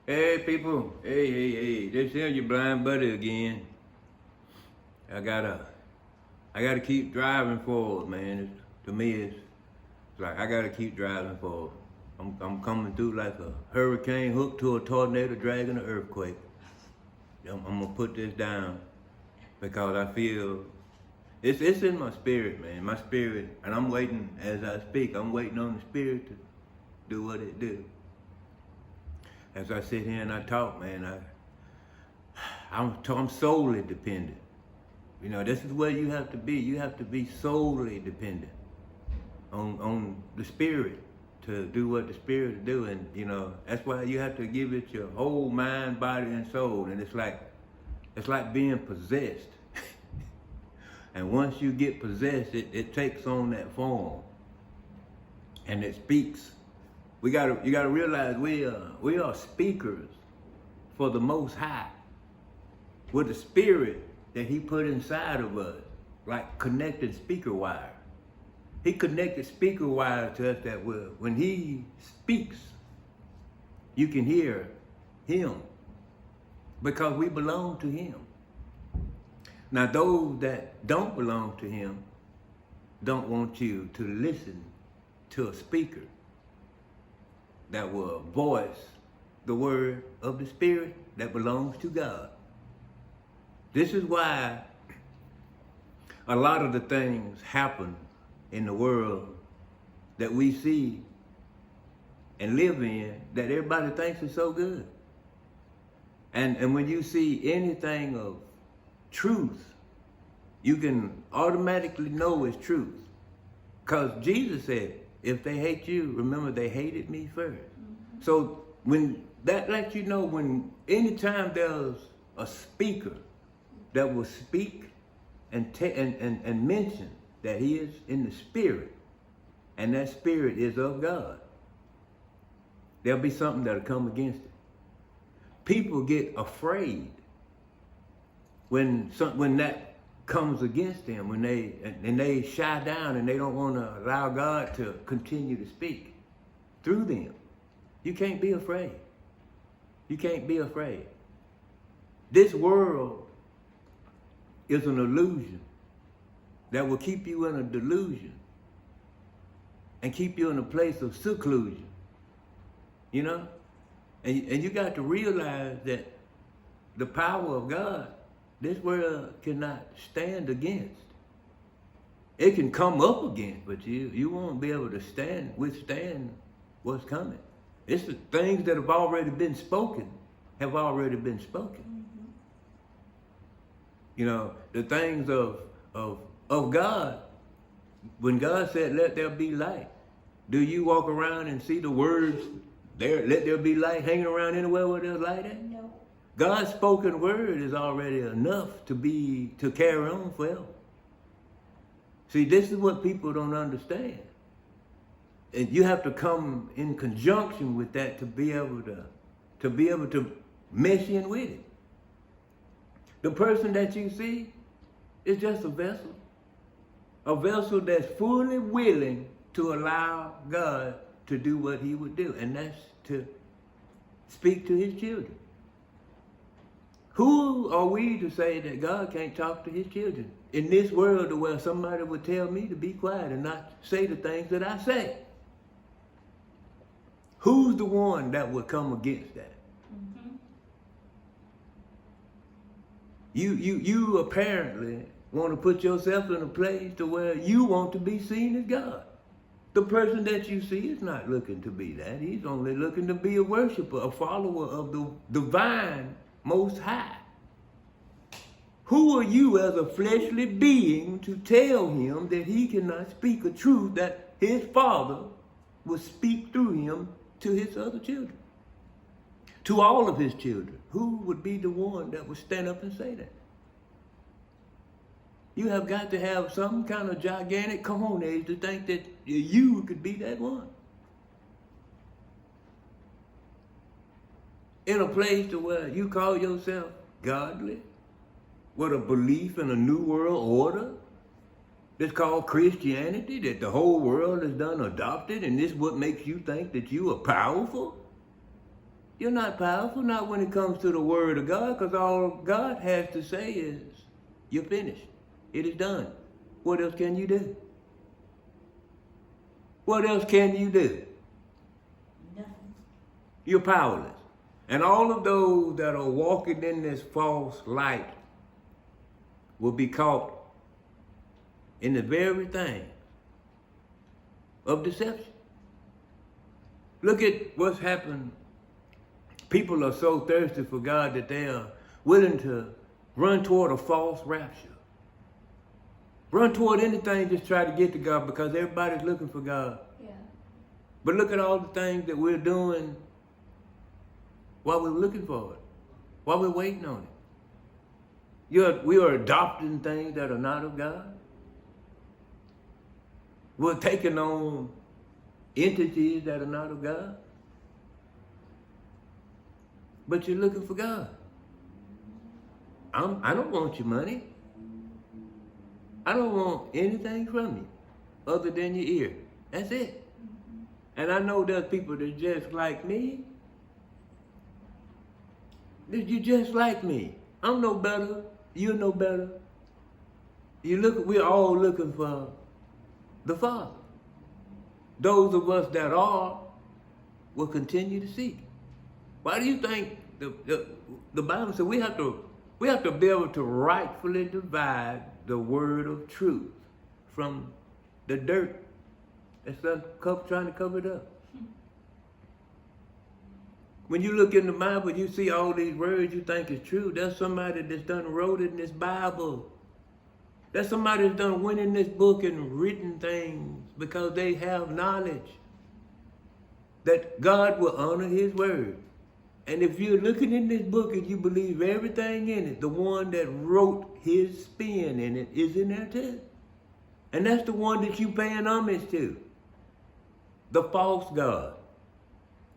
Hey people, hey, this here your blind buddy again. I gotta keep driving forward, man. To me, it's like I gotta keep driving forward. I'm coming through like a hurricane hooked to a tornado dragging an earthquake. I'm gonna put this down because I feel it's in my spirit, man. My spirit, and I'm waiting as I speak. I'm waiting on the spirit to do what it do. As I sit here and I talk, man, I'm solely dependent. You know, this is where you have to be. You have to be solely dependent on the spirit to do what the spirit do. And, you know, that's why you have to give it your whole mind, body, and soul. And it's like being possessed. And once you get possessed, it takes on that form. And it speaks. You gotta realize we are speakers for the Most High, with the spirit that He put inside of us, like connected speaker wire. He connected speaker wire to us that when He speaks, you can hear Him because we belong to Him. Now those that don't belong to Him don't want you to listen to a speaker that will voice the word of the Spirit that belongs to God. This is why a lot of the things happen in the world that we see and live in that everybody thinks is so good. And when you see anything of truth, you can automatically know it's truth. Because Jesus said, if they hate you, remember they hated me first. Mm-hmm. So when that lets you know, when anytime there's a speaker that will speak and mention that he is in the spirit, and that spirit is of God, there'll be something that'll come against it. People get afraid when that comes against them, when they shy down and they don't want to allow God to continue to speak through them. You can't be afraid. You can't be afraid. This world is an illusion that will keep you in a delusion and keep you in a place of seclusion, you know? And you got to realize that the power of God, this world cannot stand against. It can come up against, but you won't be able to withstand what's coming. It's the things that have already been spoken, have already been spoken. Mm-hmm. You know, the things of God, when God said, let there be light, do you walk around and see the words, let there be light, hanging around anywhere where there's light at? No. God's spoken word is already enough to carry on forever. See, this is what people don't understand. And you have to come in conjunction with that to be able to mesh in with it. The person that you see is just a vessel that's fully willing to allow God to do what He would do, and that's to speak to His children. Who are we to say that God can't talk to His children in this world where somebody would tell me to be quiet and not say the things that I say? Who's the one that would come against that? Mm-hmm. You apparently want to put yourself in a place to where you want to be seen as God. The person that you see is not looking to be that. He's only looking to be a worshiper, a follower of the divine Most High. Who are you as a fleshly being to tell him that he cannot speak a truth that his Father will speak through him to his other children? To all of his children. Who would be the one that would stand up and say that? You have got to have some kind of gigantic cojones to think that you could be that one. In a place to where you call yourself godly, with a belief in a new world order that's called Christianity, that the whole world has done adopted, and this is what makes you think that you are powerful? You're not powerful, not when it comes to the word of God, because all God has to say is, you're finished. It is done. What else can you do? What else can you do? Nothing. You're powerless. And all of those that are walking in this false light will be caught in the very thing of deception. Look at what's happened. People are so thirsty for God that they are willing to run toward a false rapture. Run toward anything, just try to get to God, because everybody's looking for God. Yeah. But look at all the things that we're doing while we're looking for it, while we're waiting on it. We are adopting things that are not of God. We're taking on entities that are not of God. But you're looking for God. I don't want your money. I don't want anything from you other than your ear. That's it. And I know there's people that just like me. You're just like me. I'm no better. You're no better. We're all looking for the Father. Those of us that are will continue to seek. Why do you think the Bible says we have to be able to rightfully divide the word of truth from the dirt that's trying to cover it up? When you look in the Bible, you see all these words you think is true. There's somebody that's done wrote it in this Bible. There's somebody that's done went in this book and written things because they have knowledge that God will honor his word. And if you're looking in this book and you believe everything in it, the one that wrote his spin in it is in there too. And that's the one that you paying homage to. The false God.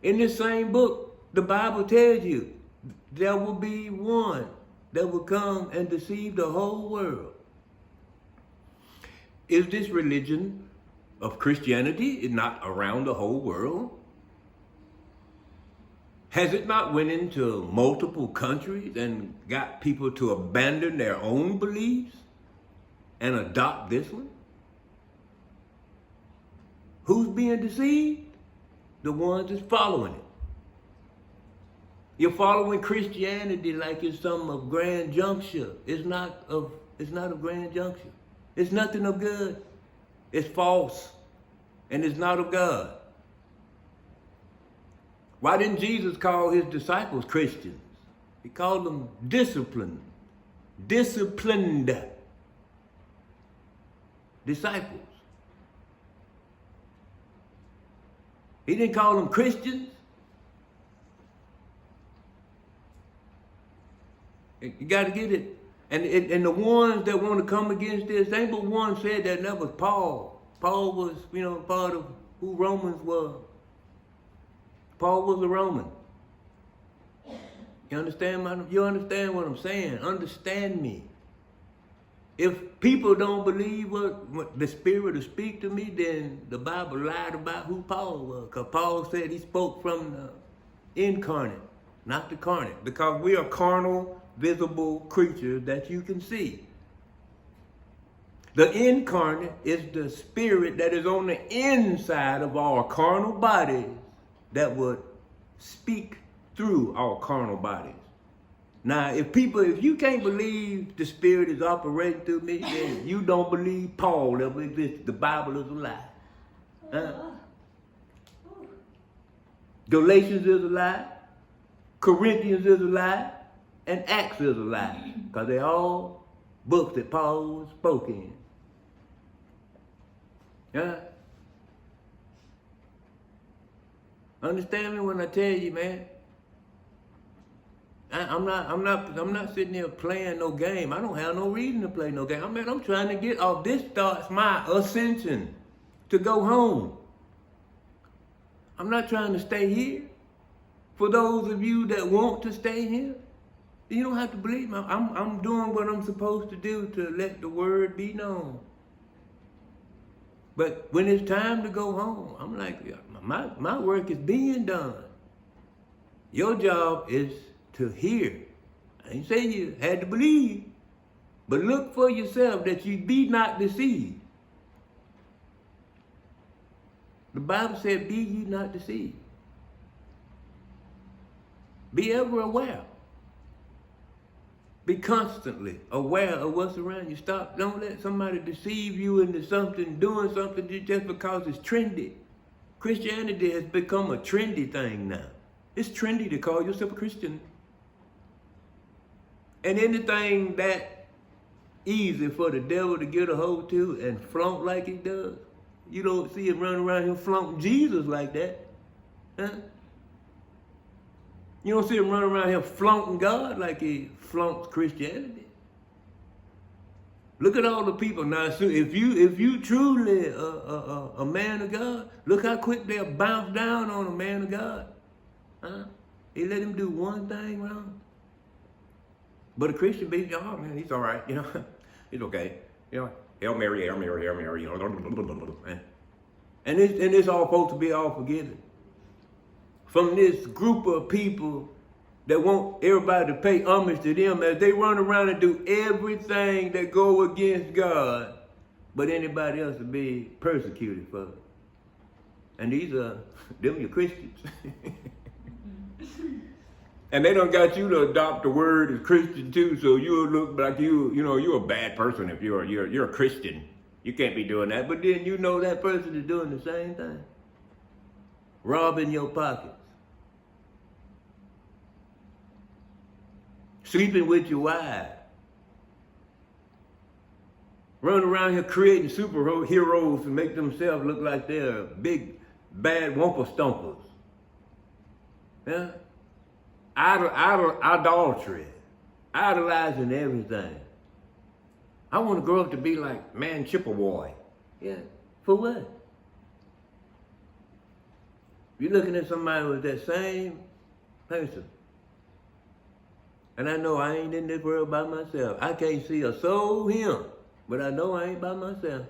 In this same book, the Bible tells you there will be one that will come and deceive the whole world. Is this religion of Christianity not around the whole world? Has it not went into multiple countries and got people to abandon their own beliefs and adopt this one? Who's being deceived? The ones that's following it. You're following Christianity like it's some of grand juncture. It's not of grand juncture. It's nothing of good. It's false. And it's not of God. Why didn't Jesus call his disciples Christians? He called them disciplined disciples. He didn't call them Christians. You got to get it. And the ones that want to come against this, ain't but one said that, and that was Paul. Paul was, part of who Romans were. Paul was a Roman. You understand what I'm saying? Understand me. If people don't believe what the Spirit will speak to me, then the Bible lied about who Paul was. Because Paul said he spoke from the incarnate, not the carnate. Because we are carnal, visible creatures that you can see. The incarnate is the spirit that is on the inside of our carnal bodies that would speak through our carnal bodies. Now, if you can't believe the Spirit is operating through me, then you don't believe Paul ever existed. The Bible is a lie. Galatians is a lie. Corinthians is a lie. And Acts is a lie. Because they're all books that Paul spoke in. Yeah. Understand me when I tell you, man. I'm not sitting here playing no game. I don't have no reason to play no game. I'm trying to get off. This starts my ascension to go home. I'm not trying to stay here. For those of you that want to stay here, you don't have to believe me. I'm doing what I'm supposed to do to let the word be known. But when it's time to go home, I'm like, my work is being done. Your job is to hear. I ain't saying you had to believe, but look for yourself that you be not deceived. The Bible said, be ye not deceived. Be ever aware. Be constantly aware of what's around you. Don't let somebody deceive you into something, doing something just because it's trendy. Christianity has become a trendy thing now. It's trendy to call yourself a Christian. And anything that easy for the devil to get a hold to and flaunt like he does, you don't see him running around here flaunting Jesus like that. Huh? You don't see him running around here flaunting God like he flaunts Christianity. Look at all the people now. So if you truly a man of God, look how quick they'll bounce down on a man of God. Huh? They let him do one thing wrong. But a Christian baby, oh man, he's all right. You know, he's okay. You know, Hail Mary, Hail Mary, Hail Mary. You know, and it's all supposed to be all forgiven. From this group of people that want everybody to pay homage to them as they run around and do everything that go against God, but anybody else will be persecuted for it. And these are them your Christians. And they done got you to adopt the word as Christian too, so you'll look like you're a bad person if you're a Christian. You can't be doing that. But then you know that person is doing the same thing. Robbing your pockets. Sleeping with your wife. Running around here creating superheroes to make themselves look like they're big, bad wumper stompers. Yeah? Idolatry. Idolizing everything. I want to grow up to be like Man Chippewa. Yeah. For what? You're looking at somebody with that same person. And I know I ain't in this world by myself. I can't see a soul him, but I know I ain't by myself.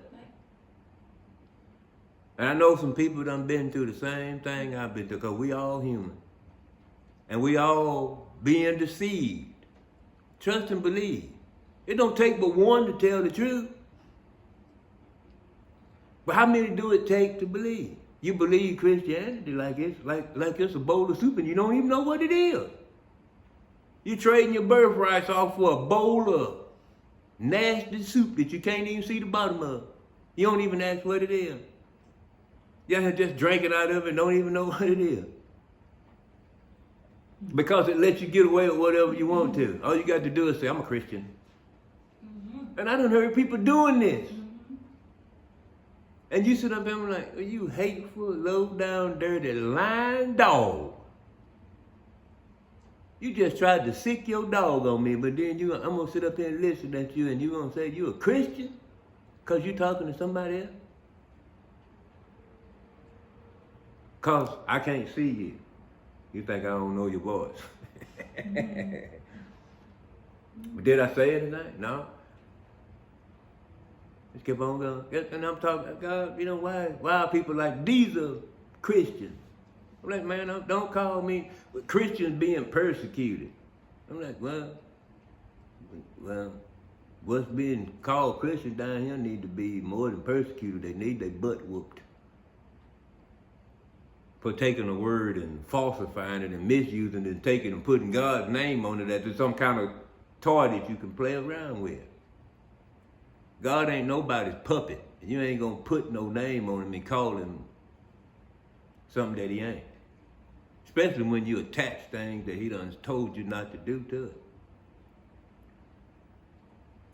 And I know some people done been through the same thing I've been through, because we all human. And we all being deceived. Trust and believe. It don't take but one to tell the truth. But how many do it take to believe? You believe Christianity like it's a bowl of soup and you don't even know what it is. You trading your birthrights off for a bowl of nasty soup that you can't even see the bottom of. You don't even ask what it is. You just drink it out of it and don't even know what it is. Because it lets you get away with whatever you want to. All you got to do is say, I'm a Christian. And I done heard people doing this. And you sit up there and be like, you hateful, low down, dirty, lying dog. You just tried to sick your dog on me, but then I'm going to sit up here and listen at you and you're going to say you a Christian because you're talking to somebody else? Because I can't see you. You think I don't know your voice. But did I say it tonight? No. Let's keep on going. And I'm talking, God, you know, why are people like, these are Christians? I'm like, man, don't call me Christians being persecuted. I'm like, well, what's being called Christians down here need to be more than persecuted. They need their butt whooped for taking a word and falsifying it and misusing it and taking and putting God's name on it as some kind of toy that you can play around with. God ain't nobody's puppet. You ain't gonna put no name on him and call him something that he ain't. Especially when you attach things that he done told you not to do to it.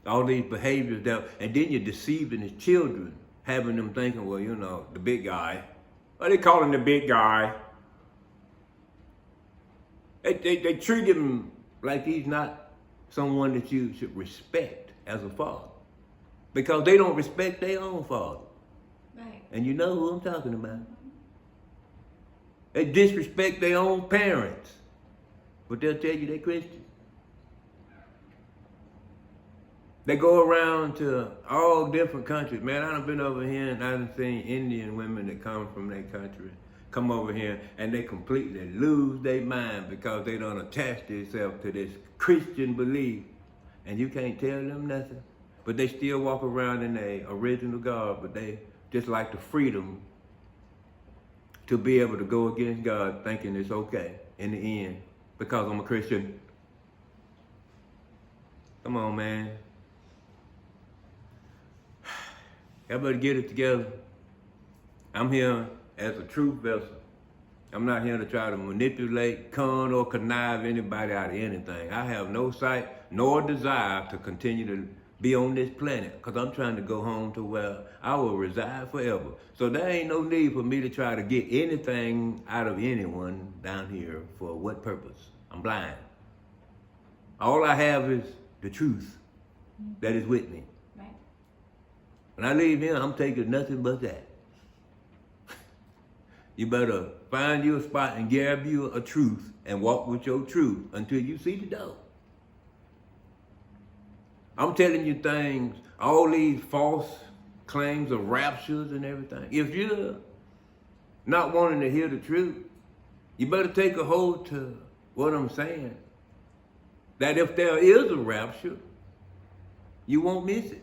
All these behaviors and then you're deceiving his children, having them thinking, well, you know, the big guy. Why they call him the big guy? They treat him like he's not someone that you should respect as a father. Because they don't respect their own father. Right. And you know who I'm talking about. They disrespect their own parents. But they'll tell you they're Christian. They go around to all different countries. Man, I done been over here and I done seen Indian women that come from their country. come over here and they completely lose their mind because they don't attach themselves to this Christian belief. And you can't tell them nothing. But they still walk around in their original garb, but they just like the freedom to be able to go against God thinking it's okay in the end because I'm a Christian. Come on, man. Everybody get it together. I'm here as a truth vessel. I'm not here to try to manipulate, con, or connive anybody out of anything. I have no sight nor desire to continue to be on this planet because I'm trying to go home to where I will reside forever. So there ain't no need for me to try to get anything out of anyone down here for what purpose? I'm blind. All I have is the truth that is with me. Right. When I leave here, I'm taking nothing but that. You better find you a spot and grab you a truth and walk with your truth until you see the door. I'm telling you things, all these false claims of raptures and everything. If you're not wanting to hear the truth, you better take a hold to what I'm saying. That if there is a rapture, you won't miss it.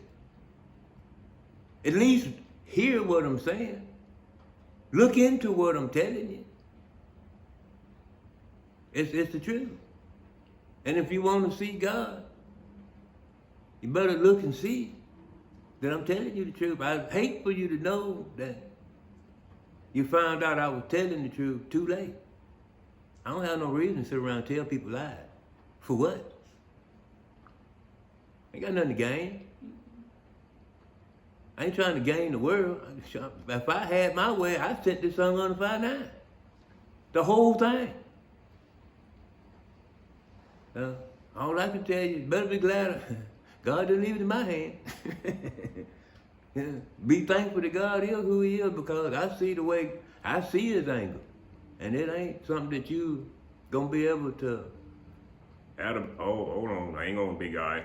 At least hear what I'm saying. Look into what I'm telling you. It's the truth. And if you want to see God, you better look and see that I'm telling you the truth. I'd hate for you to know that you found out I was telling the truth too late. I don't have no reason to sit around and tell people lies. For what? Ain't got nothing to gain. I ain't trying to gain the world. If I had my way, I'd set this song on the 5-9. The whole thing. All I can tell you, you better be glad God didn't leave it in my hand. Yeah. Be thankful that God is who he is because I see the way, I see his anger. And it ain't something that you gonna be able to. Adam, oh, hold on, I ain't gonna be guy.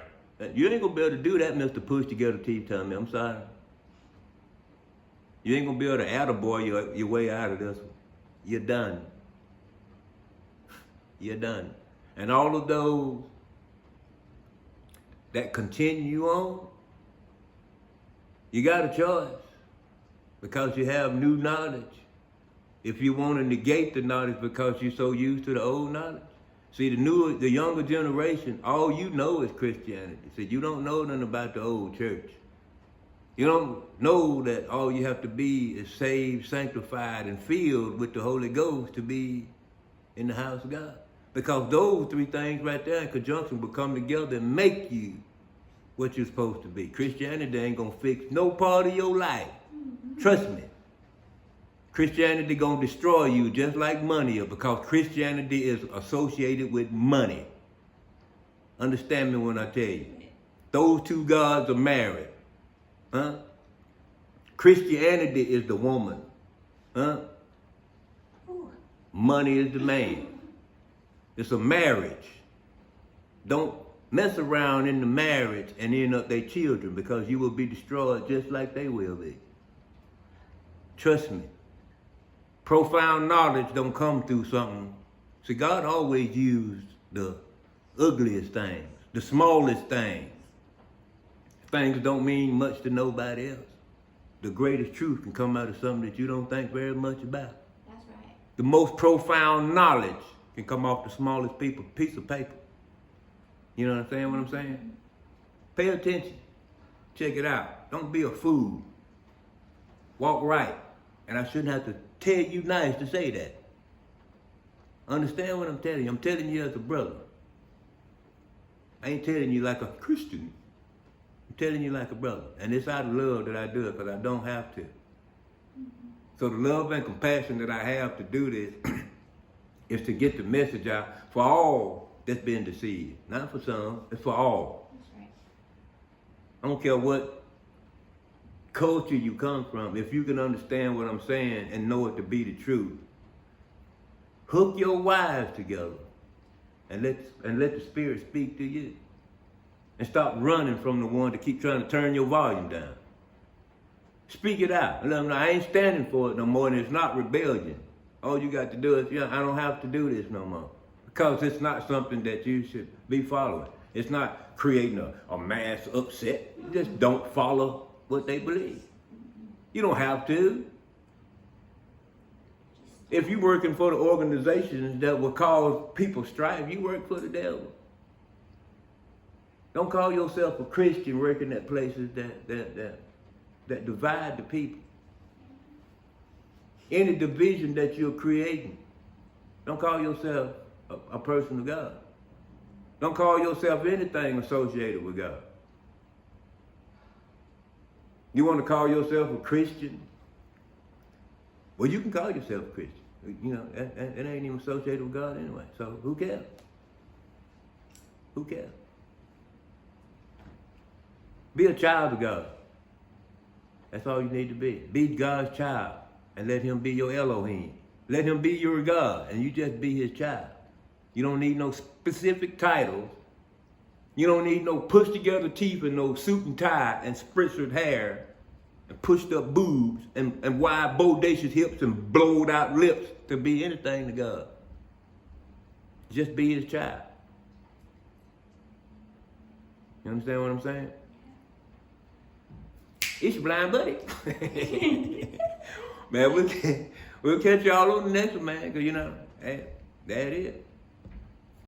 You ain't gonna be able to do that, Mr. Push Together Teeth Tummy. I'm sorry. You ain't gonna be able to attaboy your way out of this one. You're done. You're done. And all of those that continue on, you got a choice because you have new knowledge. If you want to negate the knowledge because you're so used to the old knowledge. See, the younger generation, all you know is Christianity. See, you don't know nothing about the old church. You don't know that all you have to be is saved, sanctified, and filled with the Holy Ghost to be in the house of God. Because those three things right there in conjunction will come together and make you what you're supposed to be. Christianity ain't gonna fix no part of your life. Trust me. Christianity gonna destroy you just like money is because Christianity is associated with money. Understand me when I tell you. Those two gods are married. Huh? Christianity is the woman. Huh? Money is the man. It's a marriage. Don't mess around in the marriage and end up their children because you will be destroyed just like they will be. Trust me. Profound knowledge don't come through something. See, God always used the ugliest things, the smallest things. Things don't mean much to nobody else. The greatest truth can come out of something that you don't think very much about. That's right. The most profound knowledge can come off the smallest piece of paper. You know what I'm saying? What I'm saying? Pay attention. Check it out. Don't be a fool. Walk right. And I shouldn't have to tell you nice to say that. Understand what I'm telling you? I'm telling you as a brother. I ain't telling you like a Christian. I'm telling you like a brother. And it's out of love that I do it because I don't have to. So the love and compassion that I have to do this is to get the message out for all that's been deceived. Not for some, it's for all. That's right. I don't care what culture you come from. If you can understand what I'm saying and know it to be the truth, hook your wives together and let the Spirit speak to you. And stop running from the one to keep trying to turn your volume down. Speak it out. Let them know I ain't standing for it no more, and it's not rebellion. All you got to do is, I don't have to do this no more. Because it's not something that you should be following. It's not creating a mass upset. You just don't follow what they believe. You don't have to. If you're working for the organizations that will cause people strife, you work for the devil. Don't call yourself a Christian working at places that divide the people. Any division that you're creating, don't call yourself a person of God. Don't call yourself anything associated with God. You want to call yourself a Christian? Well, you can call yourself a Christian. It ain't even associated with God anyway. So who cares? Who cares? Be a child of God. That's all you need to be. Be God's child and let him be your Elohim. Let him be your God and you just be his child. You don't need no specific titles. You don't need no pushed together teeth and no suit and tie and spritzered hair and pushed up boobs and wide bodacious hips and blowed out lips to be anything to God. Just be his child. You understand what I'm saying? It's your blind buddy. Man, we'll catch y'all on the next one, man, because, that it.